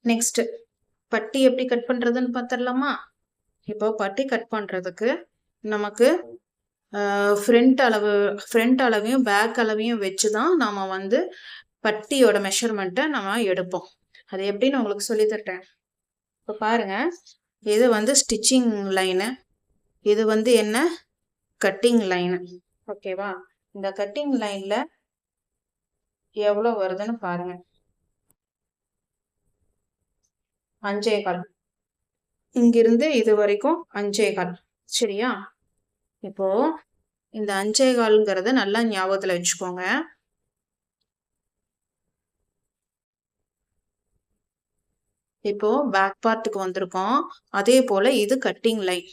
Next பட்டி எப்படி cut பண்றதுன்னு பார்த்துடலாமா? இப்போ பட்டி கட் பண்றதுக்கு நமக்கு ஃப்ரண்ட் அளவையும் பேக் அளவையும் வச்சு தான் நாம வந்து பட்டியோட மெஷர்மெண்ட்டை நம்ம எடுப்போம். அது எப்படின்னு உங்களுக்கு சொல்லி தர்றேன். இப்போ பாருங்க, இது வந்து ஸ்டிச்சிங் லைனு, இது வந்து என்ன, கட்டிங் லைனு. ஓகேவா? இந்த கட்டிங் லைன்ல எவ்வளோ வருதுன்னு பாருங்க. 5.25. இங்கிருந்து இது வரைக்கும் 5.25. சரியா? இப்போ இந்த 5.25ங்கிறத நல்லா ஞாபகத்துல வச்சுக்கோங்க. இப்போ பேக் பார்ட்டுக்கு வந்திருக்கோம். அதே போல இது கட்டிங் லைன்.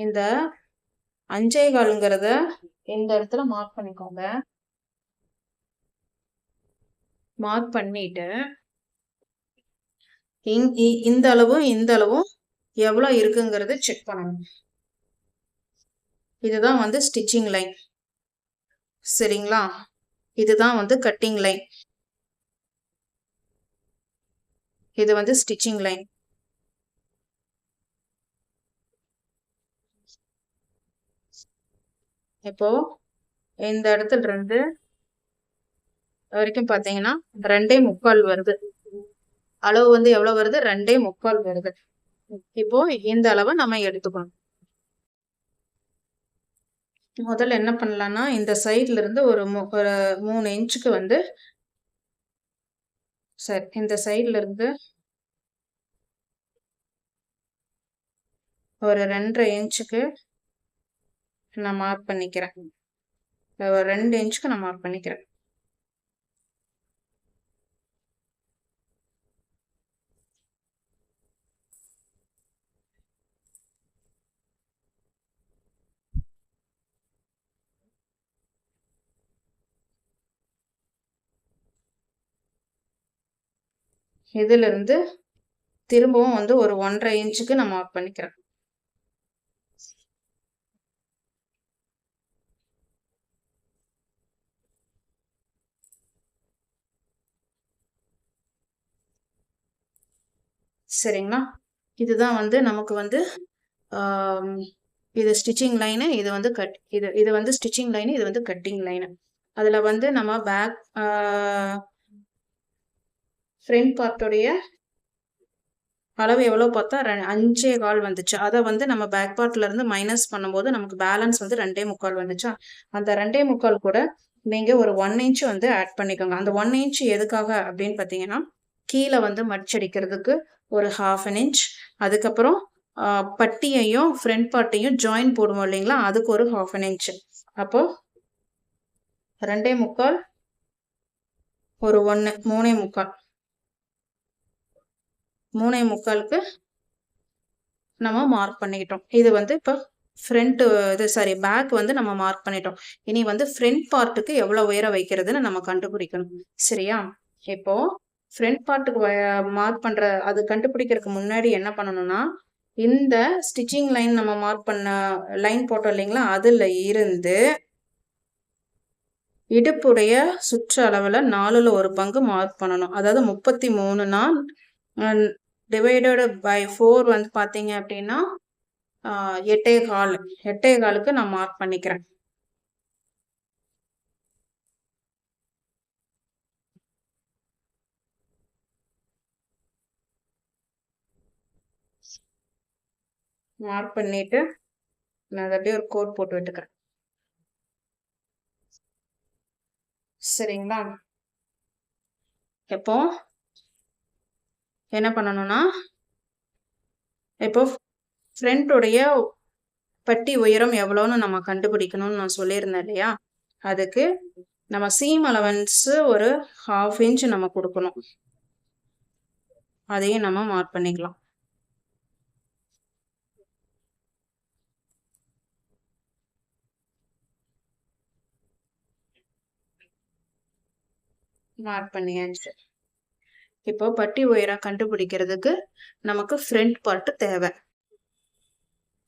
இந்த 5.25ங்கிறத இந்த இடத்துல மார்க் பண்ணிக்கோங்க. மார்க் பண்ணிட்டு இந்த அளவும் இந்த அளவும் எவ்வளோ இருக்குங்கிறத செக் பண்ணணும். இதுதான் வந்து ஸ்டிச்சிங் லைன். சரிங்களா? இதுதான் வந்து கட்டிங் லைன். இது வந்து ஸ்டிச்சிங் லைன். இப்போ இந்த இடத்துல இருந்து வரைக்கும் பாத்தீங்கன்னா 2.25 வருது. அளவு வந்து எவ்வளவு வருது? 2.25 வருது. இப்போ இந்த அளவை நம்ம எடுத்துக்கணும். முதல்ல என்ன பண்ணலாம்னா, இந்த சைட்ல இருந்து ஒரு 3 இன்ச்சுக்கு வந்து சரி, இந்த சைட்ல இருந்து ஒரு 2.5 இன்ச்சுக்கு நான் மார்க் பண்ணிக்கிறேன். ஒரு 2 இன்ச்சுக்கு நான் மார்க் பண்ணிக்கிறேன். இதுல இருந்து திரும்பவும் வந்து ஒரு 1.5 இன்ச்சுக்கு நான் மார்க் பண்ணிக்கிறேன். சரிங்களா? இதுதான் வந்து நமக்கு வந்து இது ஸ்டிச்சிங் லைனு, இது வந்து இது வந்து ஸ்டிச்சிங் லைனு, இது வந்து கட்டிங் லைனு. அதுல வந்து நம்ம பேக் ஃப்ரண்ட் பார்ட்டோடைய அளவு எவ்வளோ பார்த்தா 5.25 வந்துச்சு. அதை வந்து நம்ம பேக் பார்ட்ல இருந்து மைனஸ் பண்ணும்போது நமக்கு பேலன்ஸ் வந்து 2.25 வந்துச்சா. அந்த 2.25 கூட நீங்க ஒரு 1 இன்ச் வந்து ஆட் பண்ணிக்கோங்க. அந்த 1 இன்ச் எதுக்காக அப்படின்னு பார்த்தீங்கன்னா, கீழே வந்து மடிச்சடிக்கிறதுக்கு ஒரு 1/2 இன்ச், அதுக்கப்புறம் பட்டியையும் ஃப்ரண்ட் பார்ட்டையும் ஜாயின் போடுவோம் இல்லைங்களா, அதுக்கு ஒரு 1/2 இன்ச். அப்போ 2.25 ஒரு 1 3.25 3.25க்கு நம்ம மார்க் பண்ணிக்கிட்டோம். இது வந்து இப்போ ஃப்ரண்ட் பேக் வந்து நம்ம மார்க் பண்ணிட்டோம். இனி வந்து ஃப்ரண்ட் பார்ட்டுக்கு எவ்வளவு உயரம் வைக்கிறதுன்னு நம்ம கண்டுபிடிக்கணும். சரியா? இப்போ ஃப்ரண்ட் பார்ட்டுக்கு மார்க் பண்ற அது கண்டுபிடிக்கிறதுக்கு முன்னாடி என்ன பண்ணணும்னா, இந்த ஸ்டிச்சிங் லைன் நம்ம மார்க் பண்ண லைன் போட்டோம் இல்லைங்களா, அதுல இருந்து இடுப்புடைய சுற்றளவுல 4ல் 1 பங்கு மார்க் பண்ணணும். அதாவது 33னா டிவைடட் பை 4 வந்து பாத்தீங்க அப்படின்னா 8.25 8.25க்கு நான் மார்க் பண்ணிக்கிறேன். மார்க் பண்ணிட்டு நான் அதை அப்படியே ஒரு கோட் போட்டு விட்டுக்கிறேன். சரிங்களா? இப்போ என்ன பண்ணணும்னா, இப்போ ஃப்ரண்ட்டுடைய பட்டி உயரம் எவ்வளோன்னு நம்ம கண்டுபிடிக்கணும்னு நான் சொல்லியிருந்தேன் இல்லையா, அதுக்கு நம்ம சீம் அலவன்ஸ் ஒரு 1/2 இன்ச் நம்ம கொடுக்கணும். அதையும் நம்ம மார்க் பண்ணிக்கலாம். மார்க் பண்ணியாச்சு. இப்போ பட்டி உயரம் கண்டுபிடிக்கிறதுக்கு நமக்கு ஃப்ரண்ட் பார்ட் தேவை.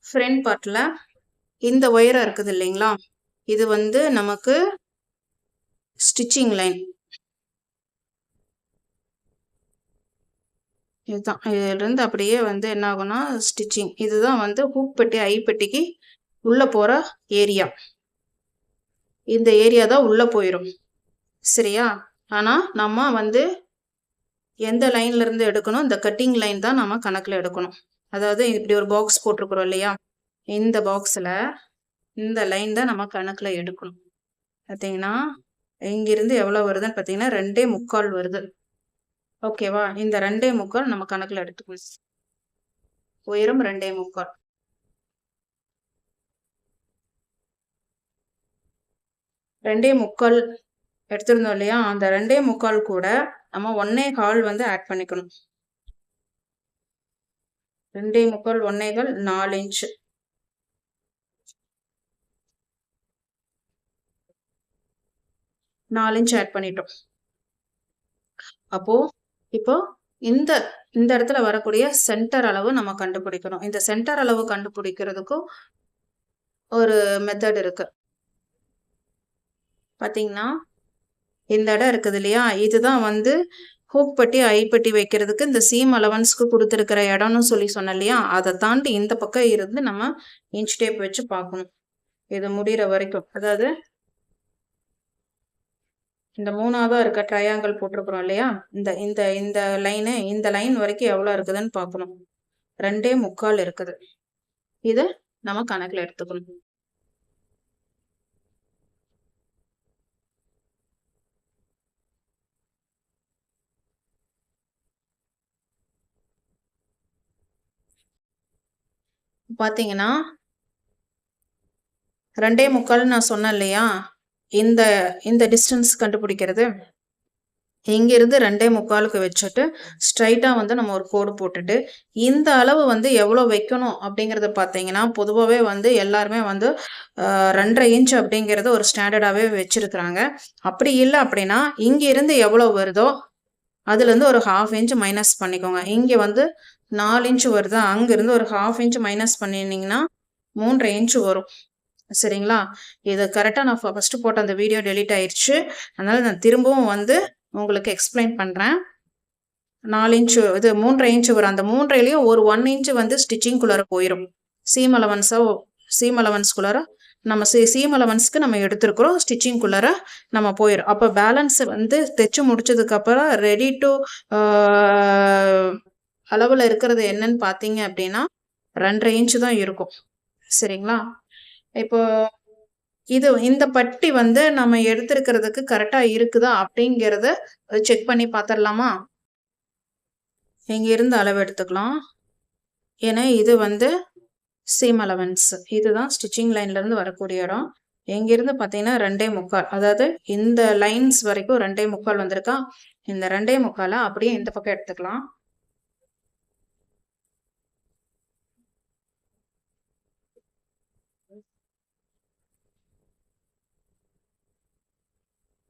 ஃப்ரண்ட் பார்ட்ல இந்த உயரம் இருக்குது இல்லைங்களா, இது வந்து நமக்கு ஸ்டிச்சிங் லைன். இதுதான். இதிலிருந்து அப்படியே வந்து என்ன ஆகும்னா ஸ்டிச்சிங். இதுதான் வந்து ஹூக் பெட்டி, ஐ பெட்டிக்கு உள்ள போற ஏரியா. இந்த ஏரியா தான் உள்ள போயிரும். சரியா? ஆனா நம்ம வந்து எந்த லைன்ல இருந்து எடுக்கணும், இந்த கட்டிங் லைன் தான் நம்ம கணக்குல எடுக்கணும். அதாவது இப்படி ஒரு பாக்ஸ் போட்டிருக்கிறோம் இல்லையா? இந்த பாக்ஸ்ல இந்த லைன் தான் நம்ம கணக்குல எடுக்கணும். பார்த்தீங்கன்னா இங்கிருந்து எவ்வளவு வருதுன்னு பார்த்தீங்கன்னா 2.25 வருது. ஓகேவா? இந்த 2.25 நம்ம கணக்குல எடுத்துக்கணும். உயரம் 2.25. 2.25 எடுத்திருந்தோம் இல்லையா? அந்த 2.25 கூட நம்ம 1.25 வந்து ஆட் பண்ணிக்கணும். 2.25 1.25 4 இன்ச். 4 இன்ச் ஆட் பண்ணிட்டோம். அப்போ இப்போ இந்த இந்த இடத்துல வரக்கூடிய சென்டர் அளவு நம்ம கண்டுபிடிக்கணும். இந்த சென்டர் அளவு கண்டுபிடிக்கிறதுக்கும் ஒரு மெத்தட் இருக்கு. பாத்தீங்கன்னா இந்த இடம் இருக்குது இல்லையா? இதுதான் வந்து ஹூக் பட்டி, ஐ பெட்டி வைக்கிறதுக்கு இந்த சீம் அலவன்ஸ்க்கு கொடுத்துருக்கிற இடம்னு சொல்லி சொன்னேன் இல்லையா? அதை தாண்டி இந்த பக்கம் இருந்து நம்ம இன்ச் டேப் வச்சு பார்க்கணும். இது முடிகிற வரைக்கும். அதாவது இந்த 3ஆவதா இருக்க ட்ரையாங்கிள் போட்டிருக்கிறோம் இல்லையா? இந்த இந்த இந்த லைனு இந்த லைன் வரைக்கும் எவ்வளோ இருக்குதுன்னு பார்க்கணும். 2.25 இருக்குது. இதை நம்ம கணக்கில் எடுத்துக்கணும். பார்த்தீங்கன்னா 2.25 நான் சொன்னேன் இல்லையா? இந்த இந்த டிஸ்டன்ஸ் கண்டுபிடிக்கிறது இங்கிருந்து 2.25க்கு வச்சுட்டு ஸ்ட்ரைட்டா வந்து நம்ம ஒரு கோடு போட்டுட்டு இந்த அளவு வந்து எவ்வளோ வைக்கணும் அப்படிங்கிறத பார்த்தீங்கன்னா பொதுவாகவே வந்து எல்லாருமே வந்து 2.5 இன்ச் அப்படிங்கிறத ஒரு ஸ்டாண்டர்டாகவே வச்சிருக்கிறாங்க. அப்படி இல்லை அப்படின்னா இங்கிருந்து எவ்வளோ வருதோ அதுலேருந்து ஒரு 1/2 இன்ச் மைனஸ் பண்ணிக்கோங்க. இங்கே வந்து 4 இன்ச் வருதா, அங்கிருந்து ஒரு 1/2 இன்ச் மைனஸ் பண்ணினீங்கன்னா 3.5 இன்ச் வரும். சரிங்களா? இது கரெக்டாக நான் ஃபஸ்ட்டு போட்ட அந்த வீடியோ டெலீட் ஆயிடுச்சு. அதனால நான் திரும்பவும் வந்து உங்களுக்கு எக்ஸ்பிளைன் பண்ணுறேன். 4 இன்ச்சு இது 3.5 இன்ச்சு வரும். அந்த 3.5லையும் ஒரு 1 இன்ச்சு வந்து ஸ்டிச்சிங்குள்ளார போயிடும். சீம் அலவன்ஸ்குள்ளார நம்ம சீம் அலவன்ஸ்க்கு நம்ம எடுத்துருக்குறோம். ஸ்டிச்சிங்குள்ளார நம்ம போயிடும். அப்போ பேலன்ஸ் வந்து தைச்சு முடிச்சதுக்கப்புறம் ரெடி டு அளவில் இருக்கிறது என்னன்னு பார்த்தீங்க அப்படின்னா 2.5 இன்ச்சு தான் இருக்கும். சரிங்களா? இப்போ இந்த பட்டி வந்து நம்ம எடுத்திருக்கிறதுக்கு கரெக்டா இருக்குதா அப்படிங்கிறத செக் பண்ணி பார்த்துடலாமா? இங்க இருந்து அளவு எடுத்துக்கலாம். ஏன்னா இது வந்து சீம் அலவன்ஸ். இதுதான் ஸ்டிச்சிங் லைன்ல இருந்து வரக்கூடிய இடம். எங்கிருந்து பார்த்தீங்கன்னா 2.25, அதாவது இந்த லைன்ஸ் வரைக்கும் 2.25 வந்திருக்கா? இந்த 2.25 அப்படியே இந்த பக்கம் எடுத்துக்கலாம்.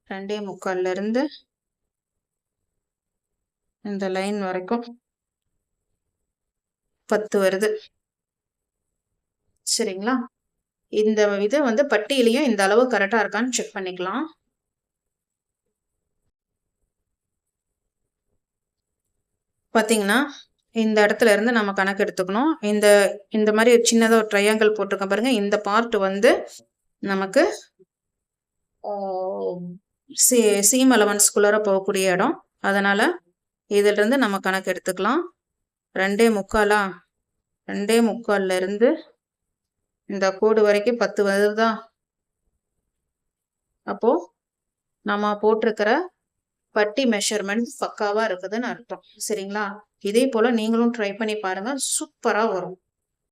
ரெண்டே முக்கால்ல இருந்து இந்த லைன் வரைக்கும் 10 வருது. சரிங்களா? இந்த இது வந்து பட்டியிலையும் இந்த அளவு கரெக்டா இருக்கான்னு செக் பண்ணிக்கலாம். பார்த்தீங்கன்னா இந்த இடத்துல இருந்து நம்ம கணக்கு எடுத்துக்கணும். இந்த மாதிரி சின்னதாக ஒரு ட்ரையாங்கிள் போட்டிருக்கேன் பாருங்க. இந்த பார்ட் வந்து நமக்கு சீம் அலவன்ஸ்குள்ளார போகக்கூடிய இடம். அதனால இதுல இருந்து நம்ம கணக்கு எடுத்துக்கலாம். 2.25 2.25 இருந்து இந்த கோடு வரைக்கும் 10 வருதா? அப்போ நம்ம போட்டிருக்கிற பட்டி மெஷர்மெண்ட் பக்காவா இருக்குதுன்னு அர்த்தம். சரிங்களா? இதே போல நீங்களும் ட்ரை பண்ணி பாருங்க. சூப்பரா வரும்.